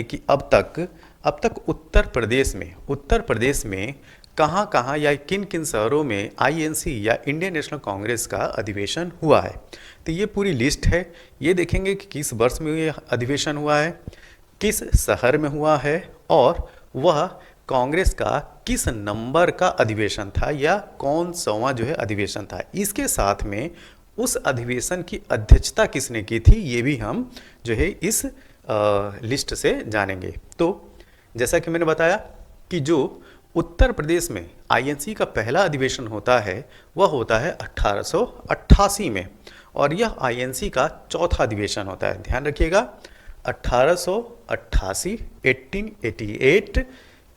कि अब तक उत्तर प्रदेश में कहाँ-कहाँ या किन-किन शहरों में आईएनसी या इंडियन नेशनल कांग्रेस का अधिवेशन हुआ है। तो ये पूरी लिस्ट है। ये देखेंगे कि किस वर्ष में ये अधिवेशन हुआ है, किस शहर में हुआ है और वह कांग्रेस का किस नंबर का अधिवेशन था या कौन सौवां जो है अधिवेशन था। इसके साथ में उस अधिवेशन की अध्यक्षता किसने की थी, ये भी हम जो है इस लिस्ट से जानेंगे। तो जैसा कि मैंने बताया कि जो उत्तर प्रदेश में आईएनसी का पहला अधिवेशन होता है वह होता है 1888 में और यह आईएनसी का चौथा अधिवेशन होता है। ध्यान रखिएगा 1888 1888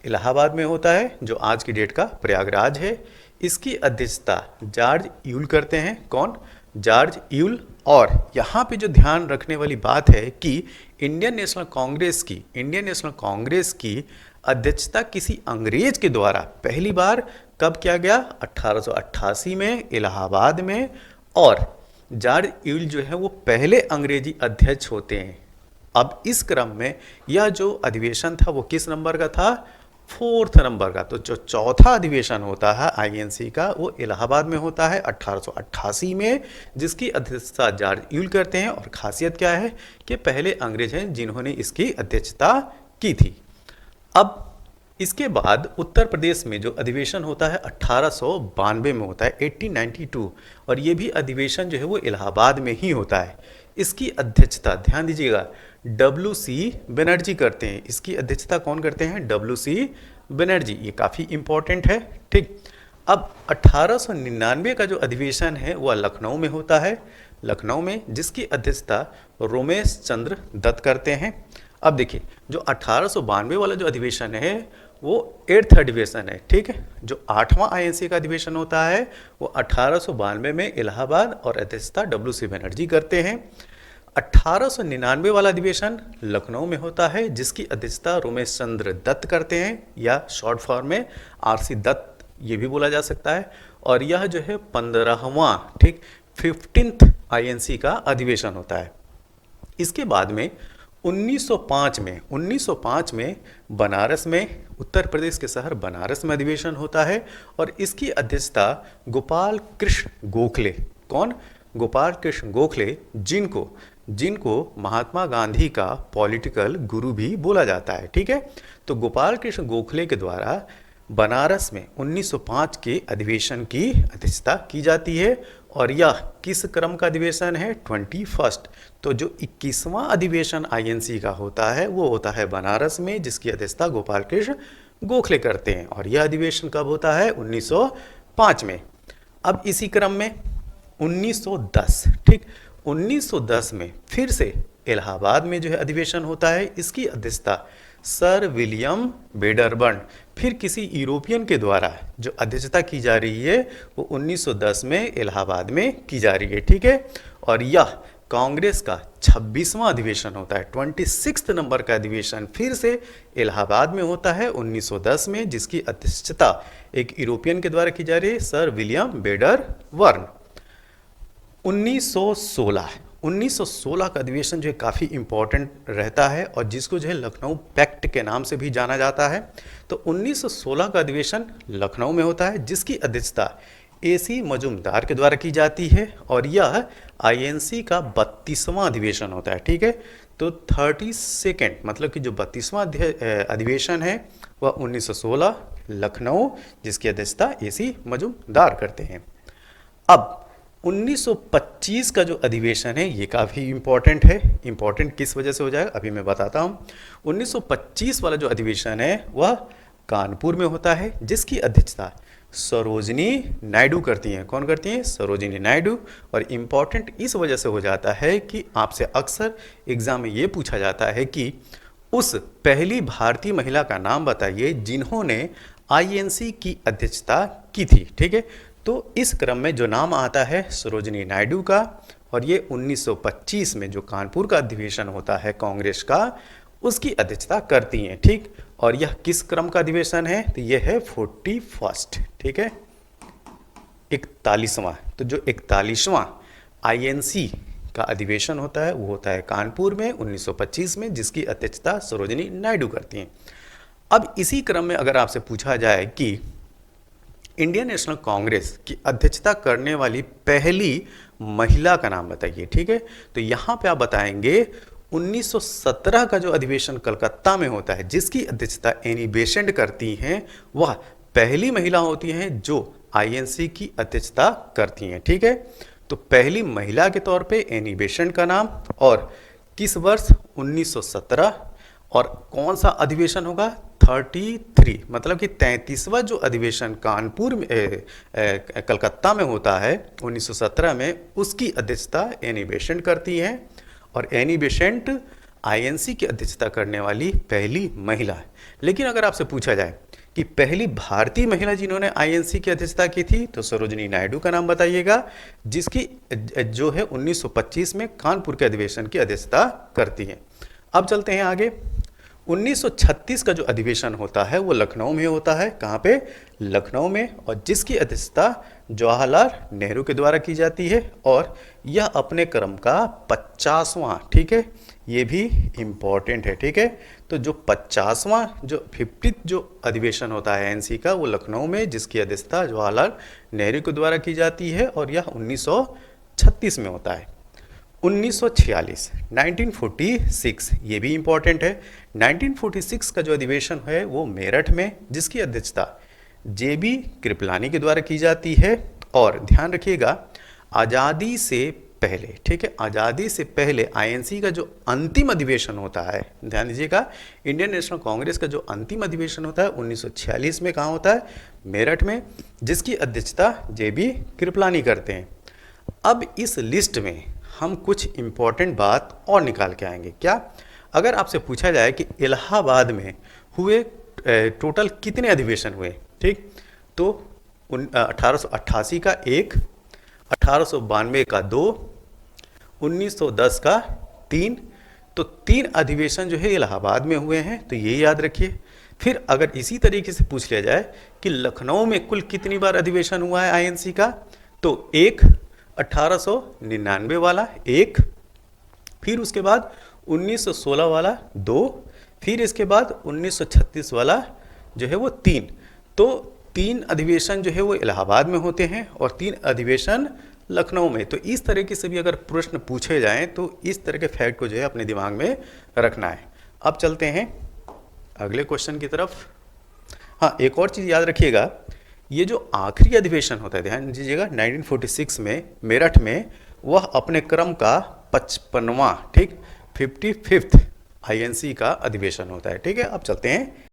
इलाहाबाद में होता है, जो आज की डेट का प्रयागराज है। इसकी अध्यक्षता जॉर्ज यूल करते हैं। कौन? George Yule. और यहाँ पे जो ध्यान रखने वाली बात है कि इंडियन नेशनल कांग्रेस की अध्यक्षता किसी अंग्रेज के द्वारा पहली बार कब किया गया? 1888 में इलाहाबाद में। और जॉर्ज यूल जो है वो पहले अंग्रेजी अध्यक्ष होते हैं। अब इस क्रम में यह जो अधिवेशन था वो किस नंबर का था? 4th नंबर का। तो जो चौथा अधिवेशन होता है आईएनसी का वो इलाहाबाद में होता है 1888 में, जिसकी अध्यक्षता जॉर्ज यूल करते हैं। और खासियत क्या है कि पहले अंग्रेज हैं जिन्होंने इसकी अध्यक्षता की थी। अब इसके बाद उत्तर प्रदेश में जो अधिवेशन होता है 1892 में होता है 1892, और ये भी अधिवेशन जो है वो इलाहाबाद में ही होता है। इसकी अध्यक्षता ध्यान दीजिएगा WC बनर्जी करते हैं। इसकी अध्यक्षता कौन करते हैं? WC बनर्जी। ये काफ़ी इंपॉर्टेंट है। ठीक। अब 1899 का जो अधिवेशन है वह लखनऊ में होता है, लखनऊ में, जिसकी अध्यक्षता रोमेश चंद्र दत्त करते हैं। अब देखिए जो 1892 वाला जो अधिवेशन है वो 8th अधिवेशन है। ठीक है। जो 8वां आईएनसी का अधिवेशन होता है वो 1892 में इलाहाबाद और अध्यक्षता WC बनर्जी करते हैं। 1899 वाला अधिवेशन लखनऊ में होता है, जिसकी अध्यक्षता रोमेश चंद्र दत्त करते हैं, या शॉर्ट फॉर्म में RC दत्त ये भी बोला जा सकता है। और यह जो है 15वां, ठीक, 15th आईएनसी का अधिवेशन होता है। इसके बाद में 1905 में बनारस में, उत्तर प्रदेश के शहर बनारस में अधिवेशन होता है और इसकी अध्यक्षता गोपाल कृष्ण गोखले। कौन? गोपाल कृष्ण गोखले, जिनको महात्मा गांधी का पॉलिटिकल गुरु भी बोला जाता है। ठीक है। तो गोपाल कृष्ण गोखले के द्वारा बनारस में 1905 के अधिवेशन की अध्यक्षता की जाती है और यह किस क्रम का अधिवेशन है? 21st। तो जो 21वां अधिवेशन आईएनसी का होता है वो होता है बनारस में, जिसकी अध्यक्षता गोपाल कृष्ण गोखले करते हैं। और यह अधिवेशन कब होता है? 1905 में। अब इसी क्रम में 1910, ठीक, 1910 में फिर से इलाहाबाद में जो है अधिवेशन होता है। इसकी अध्यक्षता सर विलियम बेडरबर्न, फिर किसी यूरोपियन के द्वारा जो अध्यक्षता की जा रही है वो 1910 में इलाहाबाद में की जा रही है। ठीक है। और यह कांग्रेस का 26वां अधिवेशन होता है, 26th नंबर का अधिवेशन फिर से इलाहाबाद में होता है 1910 में, जिसकी अध्यक्षता एक यूरोपियन के द्वारा की जा रही है, सर विलियम बेडरबर्न। 1916 का अधिवेशन जो है काफ़ी इंपॉर्टेंट रहता है और जिसको जो है लखनऊ पैक्ट के नाम से भी जाना जाता है। तो 1916 का अधिवेशन लखनऊ में होता है, जिसकी अध्यक्षता AC मजूमदार के द्वारा की जाती है और यह आईएनसी का 32वां अधिवेशन होता है। ठीक है। तो 32nd मतलब कि जो 32वां अधिवेशन है वह 1916 लखनऊ, जिसकी अध्यक्षता AC मजूमदार करते हैं। अब 1925 का जो अधिवेशन है ये काफ़ी इम्पॉर्टेंट है। इम्पॉर्टेंट किस वजह से हो जाएगा अभी मैं बताता हूँ। 1925 वाला जो अधिवेशन है वह कानपुर में होता है, जिसकी अध्यक्षता सरोजिनी नायडू करती हैं। कौन करती हैं? सरोजिनी नायडू। और इम्पॉर्टेंट इस वजह से हो जाता है कि आपसे अक्सर एग्जाम में ये पूछा जाता है कि उस पहली भारतीय महिला का नाम बताइए जिन्होंने आईएनसी की अध्यक्षता की थी। ठीक है। तो इस क्रम में जो नाम आता है सरोजिनी नायडू का, और ये 1925 में जो कानपुर का अधिवेशन होता है कांग्रेस का, उसकी अध्यक्षता करती हैं। ठीक। और यह किस क्रम का अधिवेशन है? तो यह है 41st। ठीक है। 41वां। तो जो 41वां आईएनसी का अधिवेशन होता है वो होता है कानपुर में 1925 में, जिसकी अध्यक्षता सरोजिनी नायडू करती हैं। अब इसी क्रम में अगर आपसे पूछा जाए कि इंडियन नेशनल कांग्रेस की अध्यक्षता करने वाली पहली महिला का नाम बताइए, ठीक है, तो यहाँ पे आप बताएंगे 1917 का जो अधिवेशन कलकत्ता में होता है जिसकी अध्यक्षता एनी बेसेंट करती हैं, वह पहली महिला होती हैं जो आईएनसी की अध्यक्षता करती हैं, ठीक है। तो पहली महिला के तौर पे एनी बेसेंट का नाम, और किस वर्ष 1917, और कौन सा अधिवेशन होगा 33, मतलब कि 33वां जो अधिवेशन कानपुर में कलकत्ता में होता है 1917 में, उसकी अध्यक्षता एनी बेसेंट करती हैं, और एनी बेसेंट आईएनसी की अध्यक्षता करने वाली पहली महिला है। लेकिन अगर आपसे पूछा जाए कि पहली भारतीय महिला जिन्होंने आईएनसी की अध्यक्षता की थी, तो सरोजिनी नायडू का नाम बताइएगा, जिसकी जो है 1925 में कानपुर के अधिवेशन की अध्यक्षता करती हैं। अब चलते हैं आगे। 1936 का जो अधिवेशन होता है वो लखनऊ में होता है। कहाँ पे? लखनऊ में, और जिसकी अध्यक्षता जवाहरलाल नेहरू के द्वारा की जाती है, और यह अपने क्रम का 50वां, ठीक है, ये भी इम्पॉर्टेंट है, ठीक है। तो जो 50वां जो 50th जो अधिवेशन होता है एनसी का, वो लखनऊ में, जिसकी अध्यक्षता जवाहरलाल नेहरू के द्वारा की जाती है, और यह 1936 में होता है। 1946 1946 ये भी इम्पॉर्टेंट है। 1946 का जो अधिवेशन है वो मेरठ में, जिसकी अध्यक्षता जेबी कृपलानी के द्वारा की जाती है, और ध्यान रखिएगा आज़ादी से पहले, ठीक है, आज़ादी से पहले आईएनसी का जो अंतिम अधिवेशन होता है, ध्यान दीजिएगा, इंडियन नेशनल कांग्रेस का जो अंतिम अधिवेशन होता है 1946 में कहाँ होता है? मेरठ में, जिसकी अध्यक्षता जेबी कृपलानी करते हैं। अब इस लिस्ट में हम कुछ इम्पॉर्टेंट बात और निकाल के आएंगे। क्या? अगर आपसे पूछा जाए कि इलाहाबाद में हुए टोटल कितने अधिवेशन हुए, ठीक, तो 1888 का 1, 1892 का 2, 1910 का 3, तो 3 अधिवेशन जो है इलाहाबाद में हुए हैं, तो ये याद रखिए। फिर अगर इसी तरीके से पूछ लिया जाए कि लखनऊ में कुल कितनी बार अधिवेशन हुआ है आईएनसी का, तो 1 1899 वाला 1, फिर उसके बाद 1916 वाला 2, फिर इसके बाद 1936 वाला जो है वो 3। तो 3 अधिवेशन जो है वो इलाहाबाद में होते हैं और 3 अधिवेशन लखनऊ में। तो इस तरीके से भी अगर प्रश्न पूछे जाएं तो इस तरह के फैक्ट को जो है अपने दिमाग में रखना है। अब चलते हैं अगले क्वेश्चन की तरफ। हाँ, एक और चीज़ याद रखिएगा, ये जो आखिरी अधिवेशन होता है, ध्यान दीजिएगा, 1946 में मेरठ में, वह अपने क्रम का 55वां, ठीक, 55th आईएनसी का अधिवेशन होता है, ठीक है। अब चलते हैं